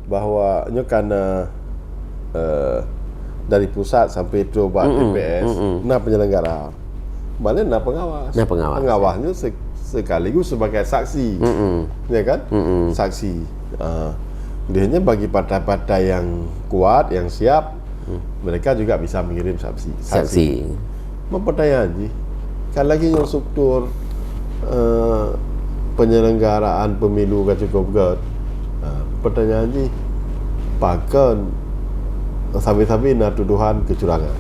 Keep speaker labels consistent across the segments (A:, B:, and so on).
A: bahawa karena dari pusat sampai itu buat PPS, nah penyelenggara, malah nak pengawas. Pengawasnya sekaligus sebagai saksi, ya kan? Saksi. Dia hanya bagi partai-partai yang kuat, yang siap, mereka juga bisa mengirim saksi. Mempercayai je. Kan lagi yang struktur penyelenggaraan pemilu kan cukup good. Pertanyaan je, bahkan sampai-sampai nak tuduhan kecurangan.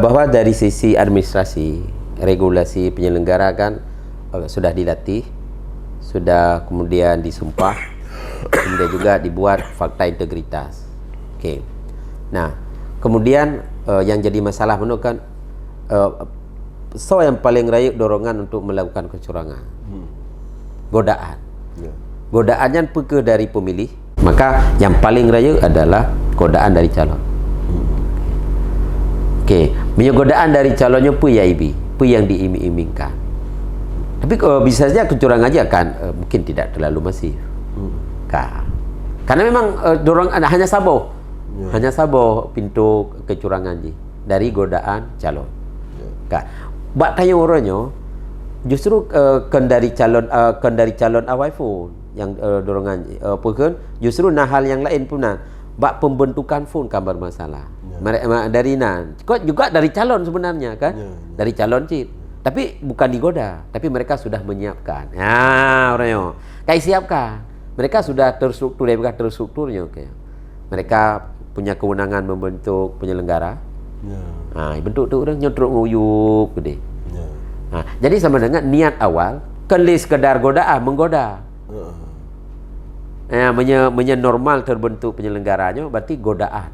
B: Bahwa dari sisi administrasi, regulasi penyelenggara kan sudah dilatih, sudah kemudian disumpah, kemudian juga dibuat fakta integritas. Okey. Nah, kemudian yang jadi masalah menurutkan yang paling rayuk dorongan untuk melakukan kecurangan. Godaan. Godaannya perke dari pemilih, maka yang paling rayuk adalah godaan dari calon. Okey, punya godaan dari calonnya PIB, yang diiming-imingkan. Tapi bisa saja kecurangan aja kan mungkin tidak terlalu masif. Karena memang hanya saboh pintu kecurangan je dari godaan calon. Bak tanya orangnya justru kendari calon awal pun yang dorongan justru hal yang lain pun bak pembentukan pun kan bermasalah. Dari kok juga dari calon sebenarnya kan? Dari calon cip. Tapi bukan digoda, tapi mereka sudah menyiapkan. Orangnya kayak siapkan. Mereka sudah terstrukturnya. Okay. Mereka punya kewenangan membentuk penyelenggara. Bentuk tu orang nyotrok nguyup gede. Jadi sama dengan niat awal, kelis sekedar godaan, menggoda. Normal terbentuk penyelenggaranya berarti godaan.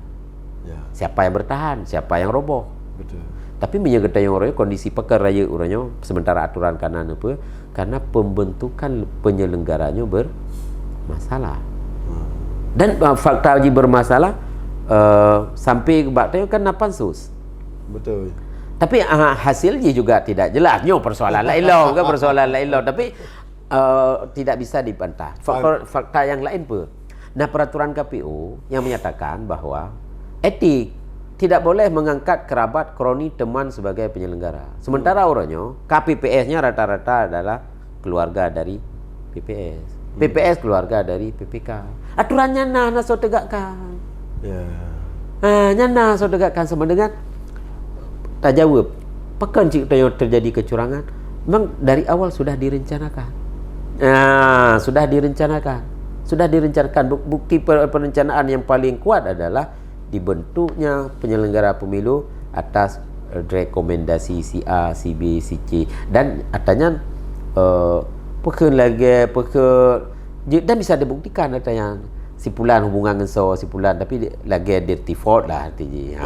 B: Siapa yang bertahan, siapa yang roboh.
A: Betul.
B: Tapi menyegeta yang orangnya kondisi peker raya orangnya sementara aturan kanan apa karena pembentukan penyelenggaranya bermasalah. Dan fakta uji bermasalah sampai bakte kan pansus.
A: Betul.
B: Tapi hasilnya juga tidak jelas. Persoalan lain tapi tidak bisa dibantah. Fakta yang lain pun. Nah, peraturan KPU yang menyatakan bahwa etik tidak boleh mengangkat kerabat, kroni, teman sebagai penyelenggara. Sementara orangnya, KPPS-nya rata-rata adalah keluarga dari PPS. PPS keluarga dari PPK. Aturannya so tegakkan. So tegakkan sama dengan tak jawab. Pekan jika terjadi kecurangan, memang dari awal sudah direncanakan. Sudah direncanakan. Bukti perencanaan yang paling kuat adalah dibentuknya penyelenggara pemilu atas rekomendasi si A, si B, si C dan katanya dan bisa dibuktikan katanya si pulan hubungan dengan si pulan tapi lagi dirty fault lah artinya.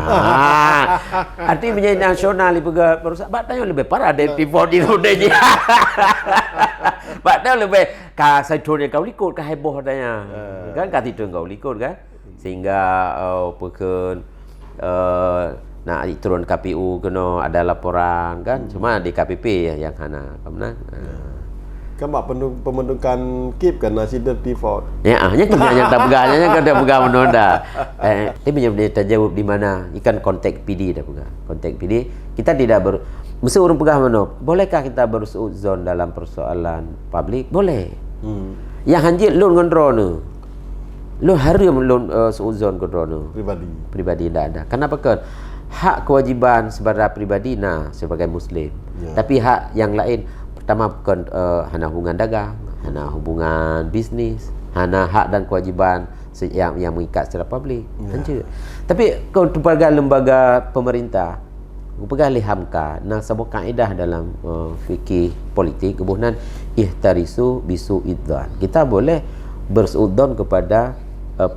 B: Artinya menjadi nasional perusahaan batanya lebih parah dirty fault itu dia. Batanya lebih saya turun kau likut heboh katanya. Kan itu kau likut kan. Sehingga nak turun KPU kena ada laporan kan cuma di KPP yang hana kemenang.
A: Kan pembentukan KIP kan nasi default.
B: Hanya tak pegahnya kan dia pegang menunda. Tapi punya terjawab di mana? Ikan kontak PD dah pegang. Kontak PD kita tidak mesti orang pegang mana? Bolehkah kita bersuzon dalam persoalan publik? Boleh. Yang hanjit lu dengan drone. Lu harus seuzon ke drone pribadi tidak ada. Kenapa kan hak kewajiban sebagai pribadi sebagai muslim. Tapi hak yang lain pertama bukan hana hubungan dagang, hana hubungan bisnis, hana hak dan kewajiban yang mengikat secara publik. Tapi kau pelbagai lembaga pemerintah pelbagai hamka sebuah kaedah dalam fikih politik kebunan ihtarisu bisu idzan. Kita boleh berseudon kepada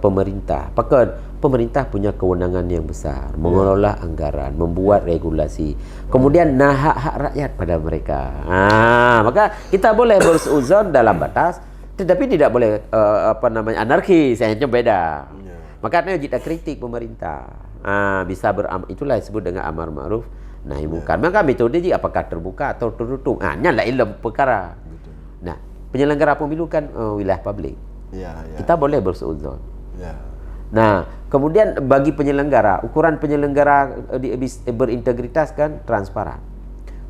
B: pemerintah. Apakah pemerintah punya kewenangan yang besar mengelola anggaran, membuat regulasi. Kemudian hak-hak rakyat pada mereka. Maka kita boleh berseuzon dalam batas, tetapi tidak boleh anarkis. Hanya beda. Makanya kita kritik pemerintah. Bisa itulah disebut dengan amar ma'ruf nahi munkar. Maka metode apakah terbuka atau tertutup. Nyala ilmu perkara. Nah, penyelenggara pemilu kan wilayah publik. Kita boleh berseuzon. Nah, kemudian bagi penyelenggara, ukuran penyelenggara berintegritas kan transparan.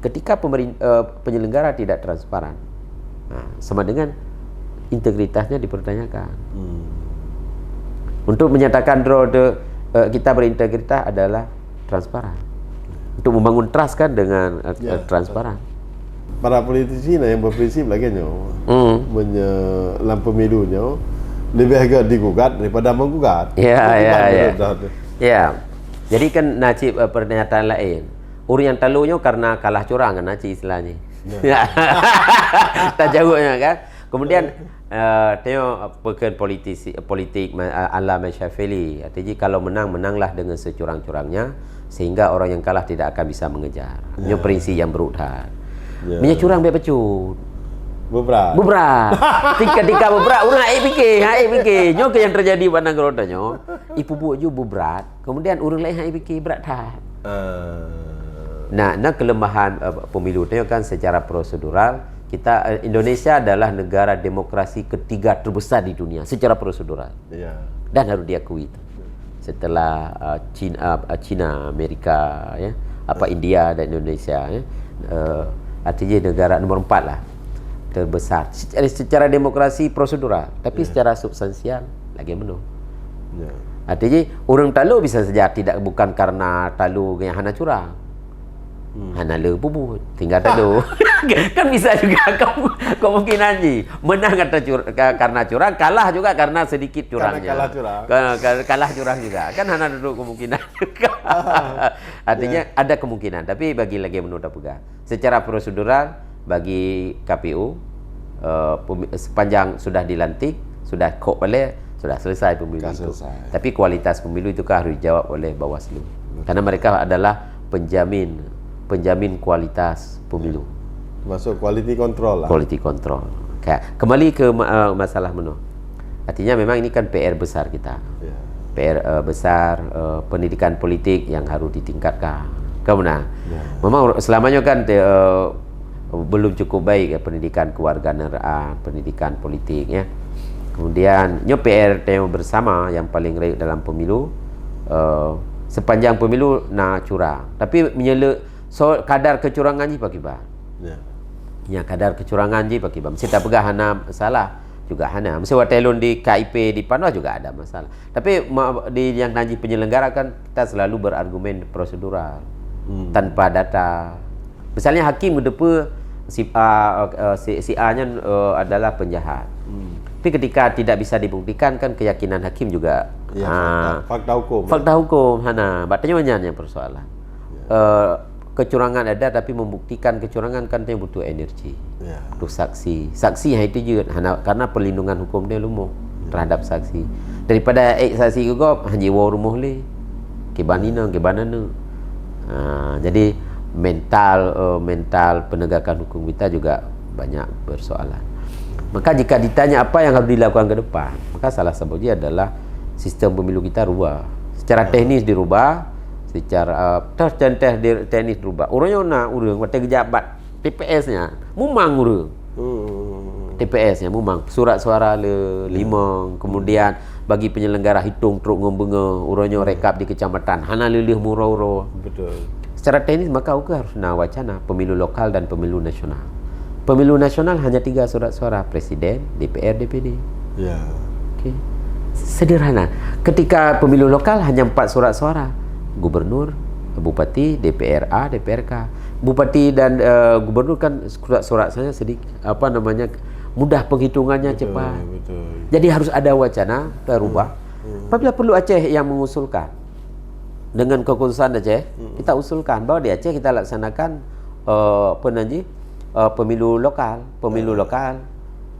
B: Ketika penyelenggara tidak transparan, sama dengan integritasnya dipertanyakan. Untuk menyatakan kita berintegritas adalah transparan. Untuk membangun trust kan dengan transparan.
A: Para politisi yang berprinsip lagi dalam pemilunya lebih agak digugat daripada menggugat.
B: Ya. Jadi kan Najib pernyataan lain. Orang yang talunya karena kalah curang kan Najib istilahnya. Tajawabnya kan. Kemudian tengok pekan politik ala Masyafili. Artinya kalau menanglah dengan securang-curangnya sehingga orang yang kalah tidak akan bisa mengejar. Ini prinsip yang berudhat. Minyak curang biar pecut. Bubrak. Ketika bubrak, orang fikir. Nyo yang terjadi pada negara nyo, ibu buat ju bubrak. Kemudian orang lain fikir berat tak. Nah, kelemahan pemilu itu kan secara prosedural. Indonesia adalah negara demokrasi ketiga terbesar di dunia secara prosedural. Dan harus diakui itu. Setelah China, Amerika, India dan Indonesia, artinya negara nomor 4 lah terbesar secara demokrasi prosedural, tapi secara substansial lagi menurut. Artinya orang talu bisa saja bukan karena talu yang hana curang, hana le bubut tinggal talu. Kan bisa juga kemungkinan menang karena curang, kalah juga karena sedikit curangnya. Kalah curang juga kan hana duduk kemungkinan juga. Artinya ada kemungkinan, tapi bagi lagi menurut Apega secara prosedural bagi KPU sepanjang sudah dilantik, sudah kok balik, sudah selesai pemilu itu. Tapi kualitas pemilu itu harus dijawab oleh Bawaslu. Karena mereka adalah penjamin kualitas pemilu.
A: Masuk quality control lah.
B: Quality control. Kembali ke masalah menu. Artinya memang ini kan PR besar kita. PR besar pendidikan politik yang harus ditingkatkan. Kemudian memang selamanya kan belum cukup baik pendidikan kewarganegaraan, pendidikan politik Kemudian PR bersama yang paling baik dalam pemilu, sepanjang pemilu nak curang, tapi kadar kecurangan je pakai bah. Kadar kecurangan je pakai bah. Mesti tak pegah hana salah juga hana. Mesti watelun di KIP di Panwa juga ada masalah. Tapi di yang nanti penyelenggara kan kita selalu berargumen prosedural tanpa data. Misalnya hakim mendepa si A-nya adalah penjahat. Tapi ketika tidak bisa dibuktikan kan keyakinan hakim juga fakta hukum hana. Batanya banyak persoalan. Kecurangan ada tapi membuktikan kecurangan kan dia butuh energi. Butuh saksi yang itu juga karena perlindungan hukum dia lumah terhadap saksi. Daripada saksi juga hanya rumah le. Kebanina. Jadi mental penegakan hukum kita juga banyak persoalan. Maka jika ditanya apa yang harus dilakukan ke depan, maka salah satunya adalah sistem pemilu kita rubah. Secara teknis dirubah, secara teknis dirubah. Orangnya mata pejabat TPS-nya mumang TPS-nya mumang. Surat suara le 5, kemudian bagi penyelenggara hitung truk ngombenga, orangnya rekap di kecamatan. Hana lilih murau-urau. Betul. Secara teknis maka harus wacana pemilu lokal dan pemilu nasional. Pemilu nasional hanya 3 surat suara, presiden, DPR, DPD. Sederhana. Ketika pemilu lokal hanya 4 surat suara, gubernur, bupati, DPRA, DPRK. Bupati dan gubernur kan surat-suratnya sedikit mudah penghitungannya cepat. Jadi harus ada wacana terubah. Apabila perlu Aceh yang mengusulkan dengan kekhususan Aceh, kita usulkan bahwa di Aceh kita laksanakan pemilu lokal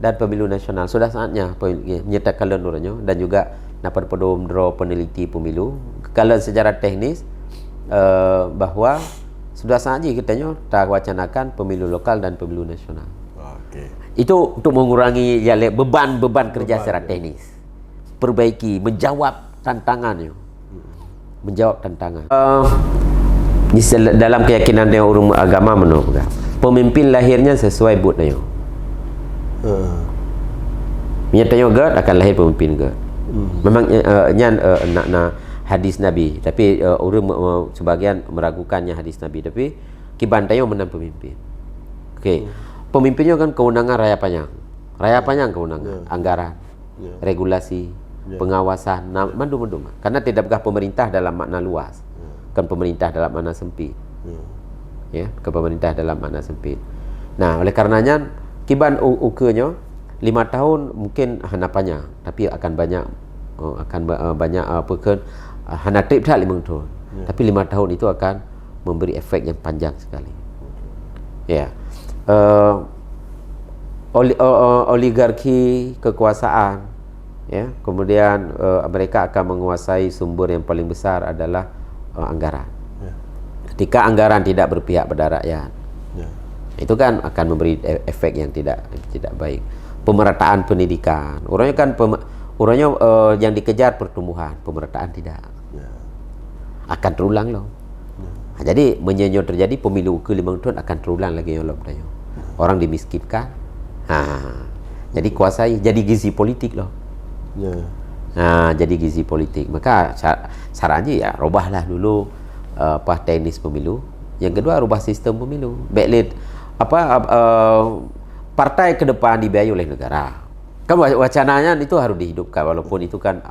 B: dan pemilu nasional. Sudah saatnya menyertakan lendurnya dan juga dapat pedom peneliti pemilu. Kalau secara teknis bahwa sudah saatnya kitanya tak wacanakan pemilu lokal dan pemilu nasional. Itu untuk mengurangi beban kerja secara teknis. Perbaiki, menjawab tantangannya. Dalam keyakinan orang agama pemimpin lahirnya sesuai budnya. Menyertai God akan lahir pemimpin God. Memang nak hadis Nabi, tapi orang sebagian meragukannya hadis Nabi, tapi kiban tayo menang pemimpin. Okey. Pemimpinnya kan kewenangan raya panjang. Raya panjang kewenangan, anggaran, regulasi, pengawasan, mandu-mandu. Karena tidaklah pemerintah dalam makna luas. Kan pemerintah dalam makna sempit. Ya, ke pemerintah dalam makna sempit. Nah, oleh karenanya kiban ukenya 5 tahun mungkin hanapannya, tapi akan banyak apa kan hana trip dah 5 tahun. Tapi 5 tahun itu akan memberi efek yang panjang sekali. Ya. Oligarki kekuasaan, ya. Kemudian mereka akan menguasai sumber yang paling besar adalah anggaran. Ketika anggaran tidak berpihak pada rakyat, itu kan akan memberi efek yang tidak baik. Pemerataan pendidikan, orangnya kan yang dikejar pertumbuhan, pemerataan tidak. Akan terulang loh. Jadi menyenyo terjadi pemilu ke-5 tahun akan terulang lagi yang tayo. Orang dimiskinkan. Jadi kuasai, jadi gizi politik loh. Jadi gizi politik. Maka sarannya ya rubahlah dulu teknis pemilu. Yang kedua rubah sistem pemilu. Partai ke depan dibiayai oleh negara. Kan wacananya itu harus dihidupkan, walaupun itu kan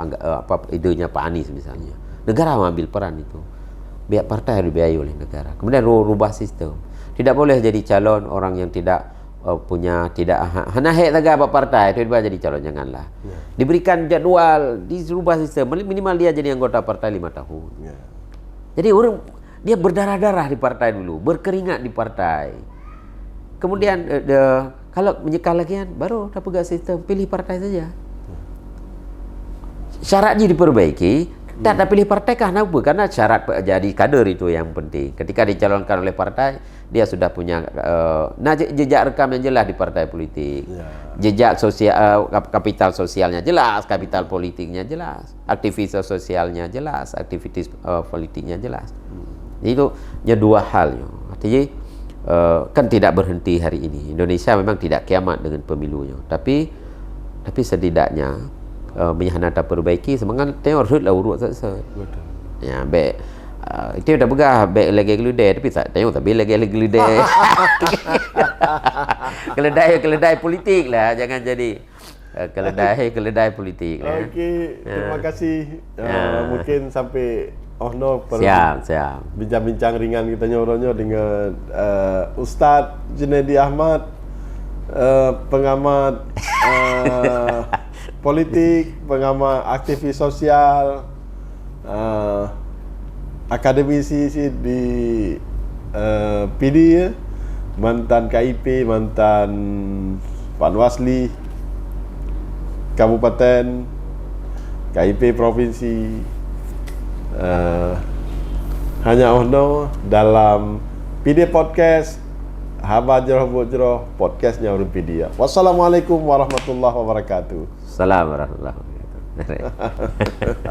B: idenya Pak Anies misalnya. Negara mengambil peran itu. Biar partai harus dibiayai oleh negara. Kemudian rubah sistem. Tidak boleh jadi calon orang yang tidak hanahek taga apa partai itu jadi calon, janganlah. Diberikan jadwal, dirubah sistem, minimal dia jadi anggota partai 5 tahun. Jadi orang dia berdarah-darah di partai dulu, berkeringat di partai. Kemudian kalau menyekal lagi kan baru dah pegang sistem, pilih partai saja. Syaratnya diperbaiki. Tak pilih partai kenapa? Karena syarat jadi kader itu yang penting. Ketika dicalonkan oleh partai, dia sudah punya jejak rekam yang jelas di partai politik. Jejak sosial, kapital sosialnya jelas, kapital politiknya jelas, aktivitas sosialnya jelas, aktivitas politiknya jelas. Jadi itu dua hal. Artinya kan tidak berhenti hari ini. Indonesia memang tidak kiamat dengan pemilunya, tapi setidaknya menyanata perbaiki semangat tengok rut lah urut sat. Ya baik. Itu dah begah baik lagi geludai, tapi tak tengok tapi lagi geludai. Keledai politik lah, jangan jadi keledai politik lah.
A: Okey, terima kasih. Mungkin sampai
B: siap.
A: Bincang-bincang ringan kita nyorongnya dengan Ustaz Junaidi Ahmad, pengamat politik, pengamat aktivis sosial, akademisi di PD, mantan KIP, mantan Panwasli Kabupaten, KIP Provinsi. Hanya dalam PD Podcast Haba Jeroh Bojroh, podcastnya orang PD. Wassalamualaikum warahmatullahi wabarakatuh.
B: Assalamualaikum warahmatullahi wabarakatuh.